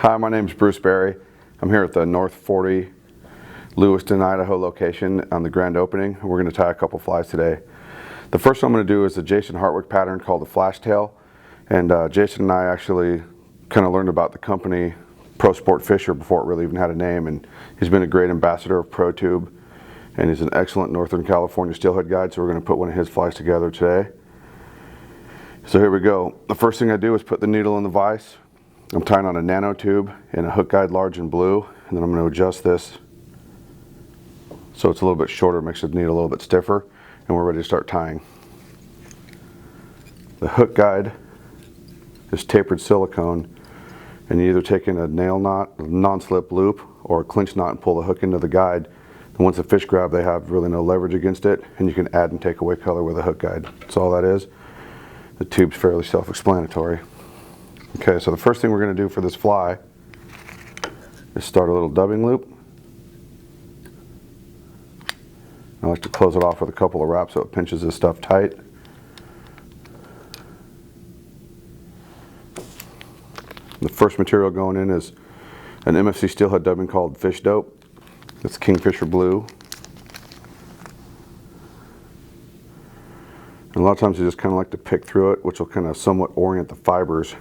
Hi, my name is Bruce Berry. I'm here at the North 40 Lewiston, Idaho location on the grand opening. We're going to tie a couple flies today. The first one I'm going to do is a Jason Hartwick pattern called the Flash Tail. And Jason and I actually kind of learned about the company Pro Sport Fisher before it really even had a name. And he's been a great ambassador of Pro Tube. And he's an excellent Northern California steelhead guide, so we're going to put one of his flies together today. So here we go. The first thing I do is put the needle in the vise. I'm tying on a Nano Tube and a hook guide large in blue, and then I'm going to adjust this so it's a little bit shorter, makes the needle a little bit stiffer, and we're ready to start tying. The hook guide is tapered silicone, and you either take in a nail knot, a non-slip loop, or a clinch knot and pull the hook into the guide. And once the fish grab, they have really no leverage against it, and you can add and take away color with a hook guide. That's all that is. The tube's fairly self-explanatory. Okay, so the first thing we're going to do for this fly is start a little dubbing loop. I like to close it off with a couple of wraps so it pinches this stuff tight. The first material going in is an MFC steelhead dubbing called Fish Dope. It's Kingfisher Blue. And a lot of times you just kind of like to pick through it, which will kind of somewhat orient the fibers.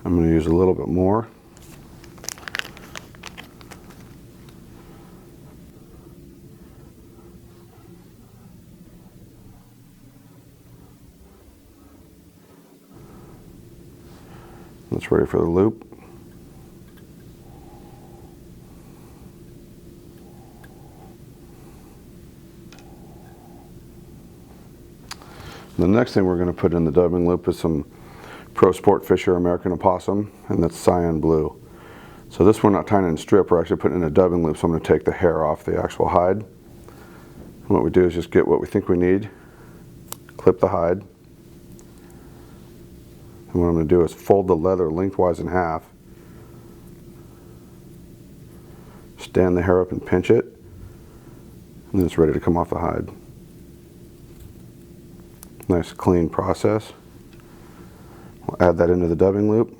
I'm going to use a little bit more. That's ready for the loop. The next thing we're going to put in the dubbing loop is some Pro Sport Fisher American Opossum, and that's Cyan Blue. So this we're not tying in strip, we're actually putting in a dubbing loop, so I'm going to take the hair off the actual hide. And what we do is just get what we think we need, clip the hide, and what I'm going to do is fold the leather lengthwise in half, stand the hair up and pinch it, and then it's ready to come off the hide. Nice clean process. We'll add that into the dubbing loop.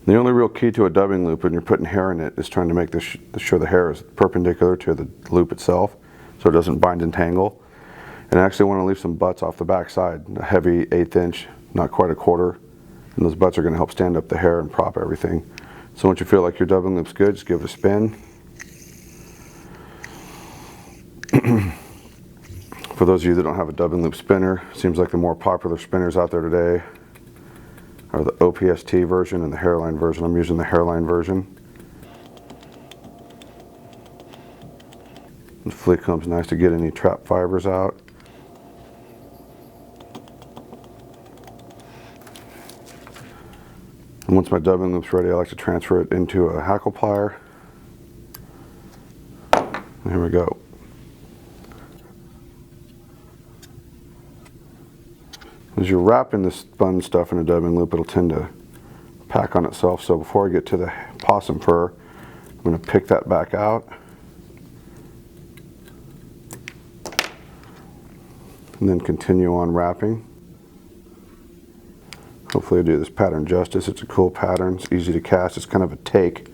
The only real key to a dubbing loop when you're putting hair in it is trying to make sure the hair is perpendicular to the loop itself so it doesn't bind and tangle. And I actually want to leave some butts off the back side, a heavy 1/8 inch, not quite a quarter. And those butts are going to help stand up the hair and prop everything. So once you feel like your dubbing loop's good, just give it a spin. For those of you that don't have a dubbing loop spinner, it seems like the more popular spinners out there today are the OPST version and the hairline version. I'm using the hairline version. The fleet comb's nice to get any trap fibers out. And once my dubbing loop's ready, I like to transfer it into a hackle plier. And here we go. As you're wrapping this spun stuff in a dubbing loop, it'll tend to pack on itself. So before I get to the possum fur, I'm going to pick that back out. And then continue on wrapping. Hopefully I do this pattern justice. It's a cool pattern. It's easy to cast. It's kind of a take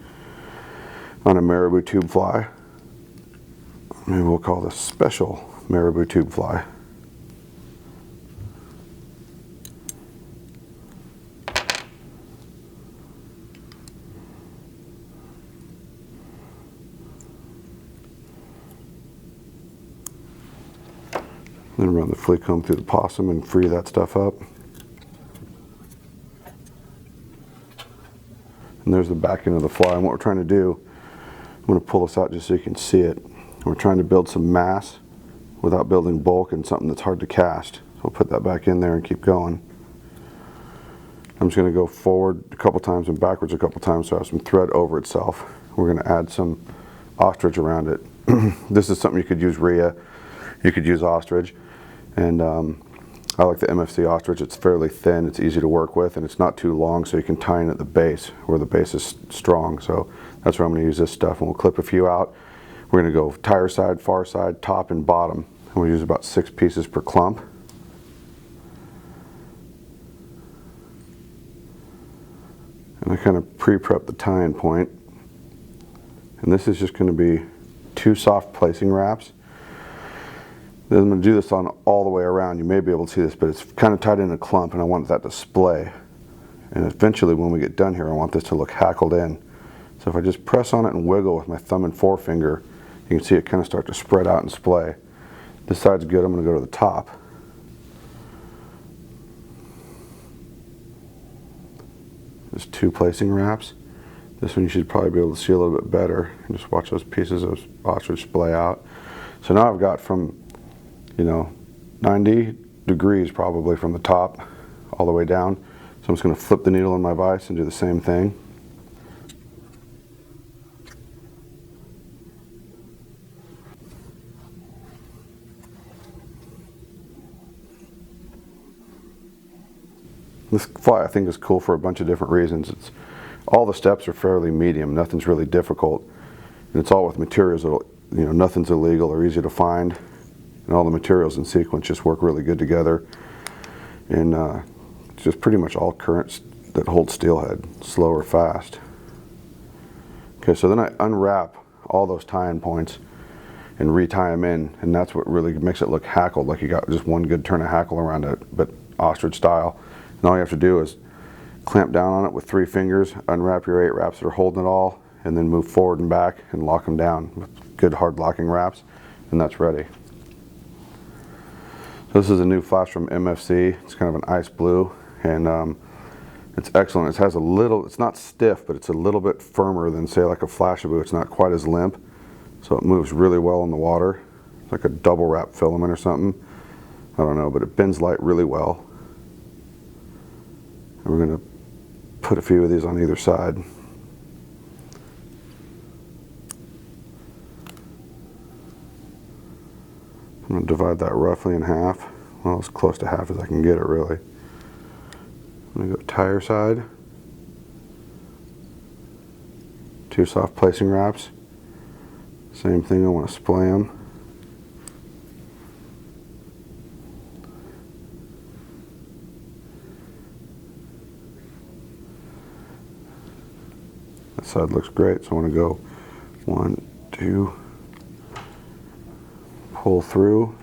on a Marabou tube fly. Maybe we'll call this special Marabou tube fly. Then run the fleet comb through the possum and free that stuff up. And there's the back end of the fly. And what we're trying to do, I'm going to pull this out just so you can see it. We're trying to build some mass without building bulk and something that's hard to cast. So we'll put that back in there and keep going. I'm just going to go forward a couple times and backwards a couple times so I have some thread over itself. We're going to add some ostrich around it. This is something you could use rhea, you could use ostrich. And I like the MFC Ostrich. It's fairly thin, it's easy to work with, and it's not too long, so you can tie in at the base where the base is strong. So that's where I'm going to use this stuff, and we'll clip a few out. We're going to go tire side, far side, top, and bottom. And we'll use about 6 pieces per clump. And I kind of pre-prep the tie-in point. And this is just going to be 2 soft placing wraps. Then I'm going to do this on all the way around. You may be able to see this, but it's kind of tied in a clump, and I want that to splay. And eventually, when we get done here, I want this to look hackled in. So if I just press on it and wiggle with my thumb and forefinger, you can see it kind of start to spread out and splay. This side's good. I'm going to go to the top. Just 2 placing wraps. This one you should probably be able to see a little bit better. Just watch those pieces of ostrich splay out. So now I've got from, 90 degrees probably from the top all the way down. So I'm just going to flip the needle in my vise and do the same thing. This fly I think is cool for a bunch of different reasons. All the steps are fairly medium, nothing's really difficult, and it's all with materials that nothing's illegal or easy to find, and all the materials in sequence just work really good together. And it's just pretty much all currents that hold steelhead, slow or fast. Okay, so then I unwrap all those tie-in points and retie them in, and that's what really makes it look hackled, like you got just one good turn of hackle around it, but ostrich style. And all you have to do is clamp down on it with 3 fingers, unwrap your 8 wraps that are holding it all, and then move forward and back and lock them down with good hard locking wraps, and that's ready. So this is a new flash from MFC. It's kind of an ice blue, and it's excellent. It has a little, it's not stiff, but it's a little bit firmer than say like a Flashabou. It's not quite as limp, so it moves really well in the water. It's like a double wrap filament or something. I don't know, but it bends light really well. And we're going to put a few of these on either side. I'm going to divide that roughly in half. Well, as close to half as I can get it, really. I'm going to go tire side. 2 soft placing wraps. Same thing, I want to splay them. That side looks great, so I want to go 1, 2, pull through.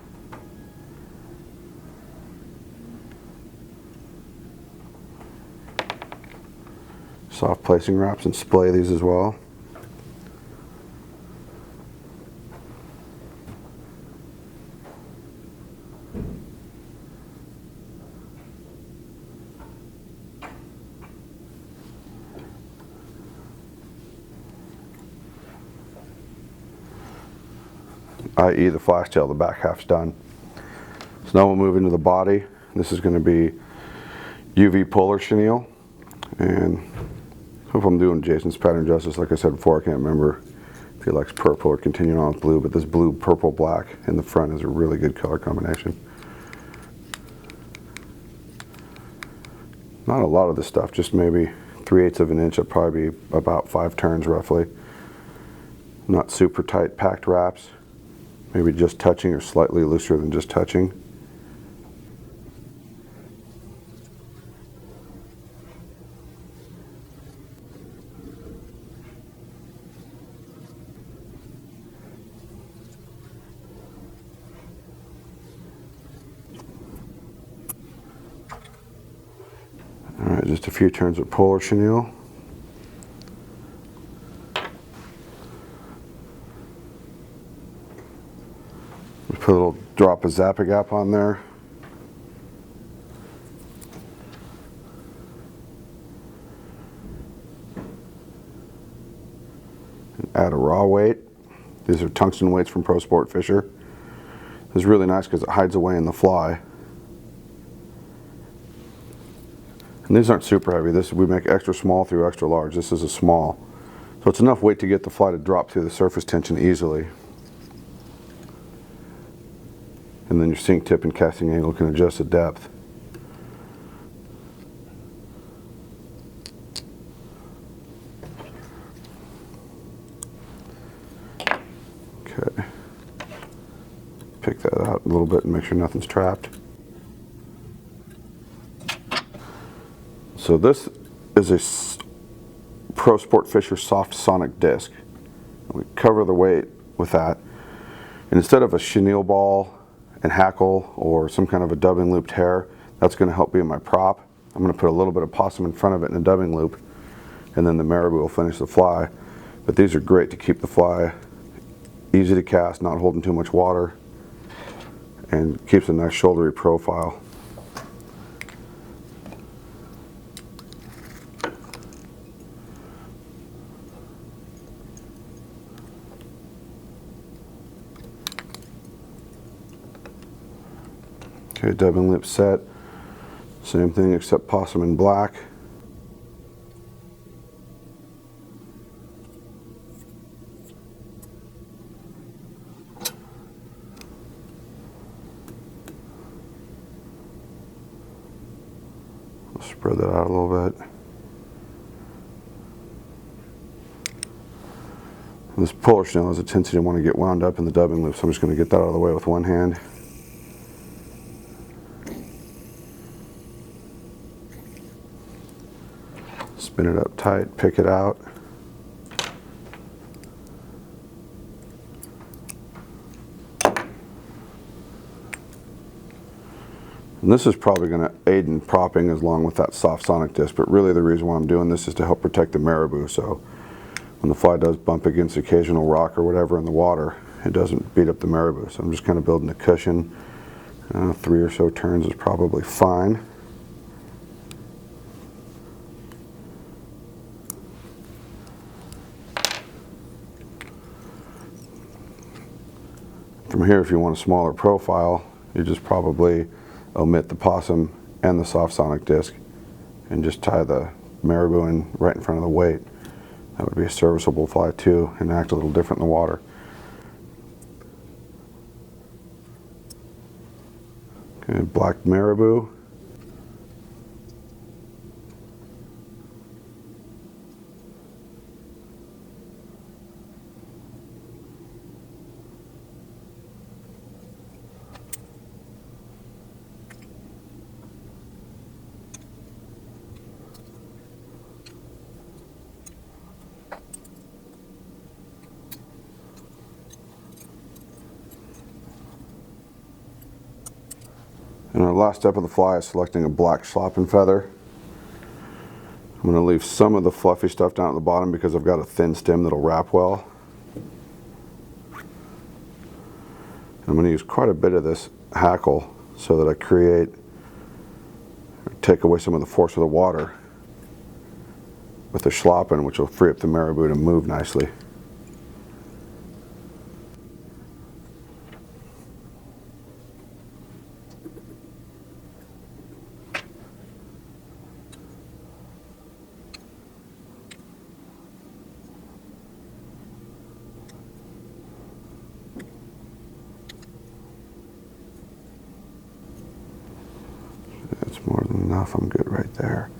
Soft placing wraps and splay these as well. i.e. the flash tail, the back half's done. So now we'll move into the body. This is going to be UV polar chenille, and I hope I'm doing Jason's pattern justice. Like I said before, I can't remember if he likes purple or continuing on with blue, but this blue, purple, black in the front is a really good color combination. Not a lot of this stuff, just maybe 3/8 of an inch. It'll probably be about 5 turns roughly. Not super tight packed wraps. Maybe just touching or slightly looser than just touching. Alright, just a few turns of polar chenille. Put a little drop of Zap-A-Gap on there. And add a raw weight. These are tungsten weights from Pro Sport Fisher. This is really nice because it hides away in the fly. And these aren't super heavy. This we make extra small through extra large. This is a small. So it's enough weight to get the fly to drop through the surface tension easily. And and then your sink tip and casting angle can adjust the depth. Okay, pick that out a little bit and make sure nothing's trapped. So this is a Pro Sport Fisher soft sonic disc. We cover the weight with that. And instead of a chenille ball and hackle or some kind of a dubbing looped hair, that's going to help be in my prop. I'm going to put a little bit of possum in front of it in a dubbing loop, and then the Marabou will finish the fly. But these are great to keep the fly easy to cast, not holding too much water, and keeps a nice shouldery profile. Okay, dubbing loop set. Same thing except possum in black. I'll spread that out a little bit. This puller Chenille has a tendency to want to get wound up in the dubbing loop, so I'm just going to get that out of the way with one hand. Spin it up tight, pick it out. And this is probably going to aid in propping along with that soft sonic disc, but really the reason why I'm doing this is to help protect the Marabou, so when the fly does bump against occasional rock or whatever in the water, it doesn't beat up the Marabou. So I'm just kind of building a cushion. 3 or so turns is probably fine. From here, if you want a smaller profile, you just probably omit the possum and the soft sonic disc and just tie the Marabou in right in front of the weight. That would be a serviceable fly too, and act a little different in the water. Okay, black Marabou. And our last step of the fly is selecting a black slopping feather. I'm going to leave some of the fluffy stuff down at the bottom because I've got a thin stem that'll wrap well. I'm going to use quite a bit of this hackle so that I take away some of the force of the water with the slopping, which will free up the Marabou to move nicely. That's more than enough. I'm good right there.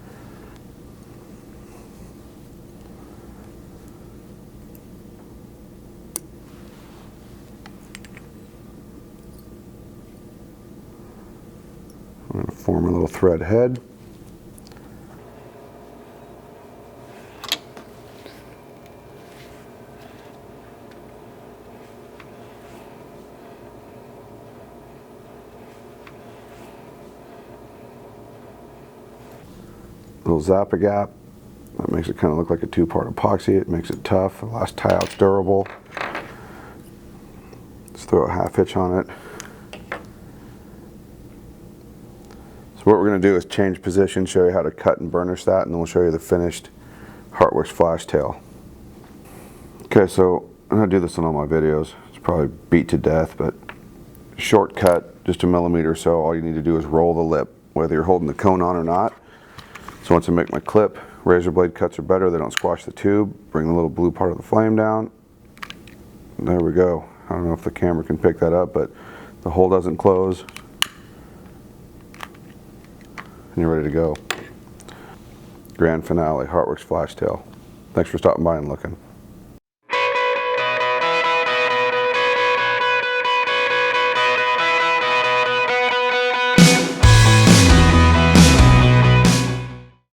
I'm going to form a little thread head. Little Zappa gap. That makes it kind of look like a two-part epoxy. It makes it tough. The last tie-out's durable. Let's throw a half hitch on it. So what we're going to do is change position, show you how to cut and burnish that, and then we'll show you the finished Heartworks flash tail. Okay, so I'm going to do this in all my videos. It's probably beat to death, but shortcut, just a millimeter or so. All you need to do is roll the lip, whether you're holding the cone on or not. So once I make my clip, razor blade cuts are better. They don't squash the tube. Bring the little blue part of the flame down. And there we go. I don't know if the camera can pick that up, but the hole doesn't close, and you're ready to go. Grand finale, Heartworks Flash Tail. Thanks for stopping by and looking.